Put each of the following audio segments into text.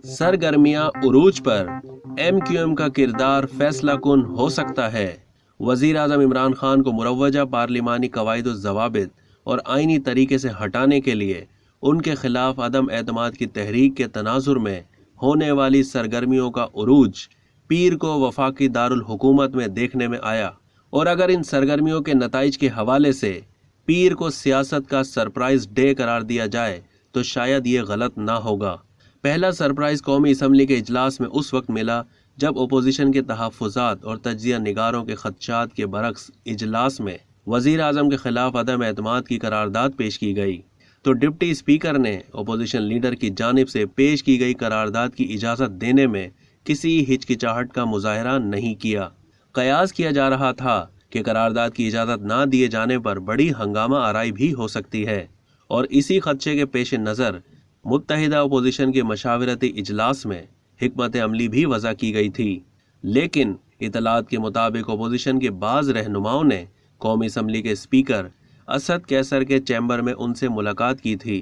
सरगर्मियां उरूज पर, MQM का किरदार फैसला कुन हो सकता है। वजीर आजम इमरान खान को मुरव्वजा पार्लिमानी कवायद-ज़वाबित और आइनी तरीके से हटाने के लिए उनके खिलाफ अदम एतमाद की तहरीक के तनाजुर में होने वाली सरगर्मियों का उरूज पीर को वफाकी दारुल हुकूमत में देखने में आया। और अगर इन सरगर्मियों के नताइज के हवाले से पीर को सियासत का सरप्राइज डे करार दिया जाए तो शायद ये गलत ना होगा। पहला सरप्राइज कौमी असम्बली के इजलास में उस वक्त मिला जब अपोजिशन के तहफ़्फ़ुज़ात और तज्ज़िया निगारों के खदशात के बरक्स इजलास में वज़ीर आज़म के खिलाफ अदम एतमाद की करारदाद पेश की गई तो डिप्टी स्पीकर ने अपोजिशन लीडर की जानिब से पेश की गई करारदाद की इजाज़त देने में किसी हिचकिचाहट का मुजाहरा नहीं किया। कयास किया जा रहा था कि करारदाद की इजाज़त ना दिए जाने पर बड़ी हंगामा आराई भी हो सकती है और इसी खदशे के पेश नज़र मुत्तहिदा अपोजिशन के मशावरती इजलास में हिकमत अमली भी वज़ा की गई थी। लेकिन इतलात के मुताबिक अपोजिशन के बाज़ रहनुमाओं ने कौमी असम्बली के स्पीकर असद कैसर के चैम्बर में उनसे मुलाकात की थी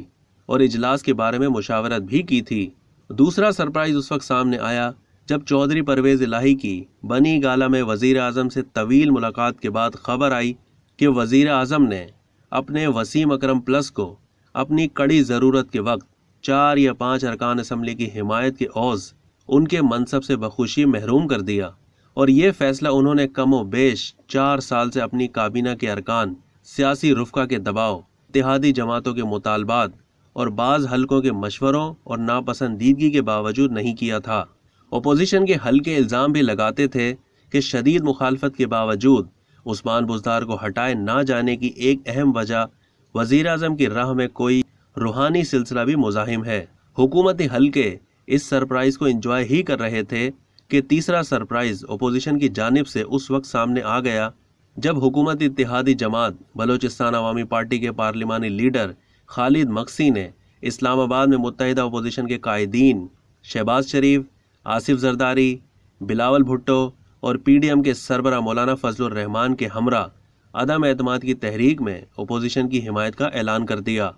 और इजलास के बारे में मुशावरत भी की थी। दूसरा सरप्राइज उस वक्त सामने आया जब चौधरी परवेज़ इलाही की बनी गाला में वज़ीर आज़म से तवील मुलाकात के बाद खबर आई कि वज़ीर आज़म ने अपने वसीम अकरम प्लस को अपनी कड़ी ज़रूरत के वक्त 4 या 5 अरकान असम्बली की हिमायत के औज़ उनके मनसब से बखुशी महरूम कर दिया और ये फैसला उन्होंने कमो बेश 4 साल से अपनी काबीना के अरकान, सियासी रुफ़का के दबाव, इत्तेहादी जमातों के मुतालबात और बाज़ हलकों के मशवरों और नापसंदीदगी के बावजूद नहीं किया था। अपोजिशन के हल्के इल्ज़ाम भी लगाते थे कि शदीद मुखालफत के बावजूद उस्मान बुज़दार को हटाए ना जाने की एक अहम वजह वज़ीर आज़म की राह में कोई रूहानी सिलसिला भी मुज़ाहिम है। हुकूमती हल्के इस सरप्राइज़ को एंजॉय ही कर रहे थे कि तीसरा सरप्राइज़ अपोजिशन की जानिब से उस वक्त सामने आ गया जब हुकूमती इत्तेहादी जमात बलोचिस्तान अवामी पार्टी के पार्लिमानी लीडर खालिद मक्सी ने इस्लामाबाद में मुत्तहिदा अपोजिशन के कायदीन शहबाज शरीफ, आसिफ जरदारी, बिलावल भुट्टो और PDM के सरबरा मौलाना फजलुर रहमान के हमरा अदम एतमाद की तहरीक में अपोजिशन की हिमायत का ऐलान कर दिया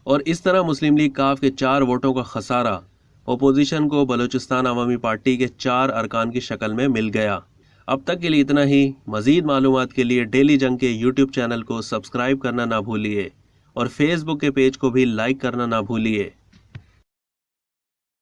और इस तरह मुस्लिम लीग काफ के 4 वोटों का खसारा अपोजिशन को बलोचिस्तान अवामी पार्टी के 4 अरकान की शक्ल में मिल गया। अब तक के लिए इतना ही। मज़ीद मालूमात के लिए डेली जंग के YouTube चैनल को सब्सक्राइब करना ना भूलिए और फेसबुक के पेज को भी लाइक करना ना भूलिए।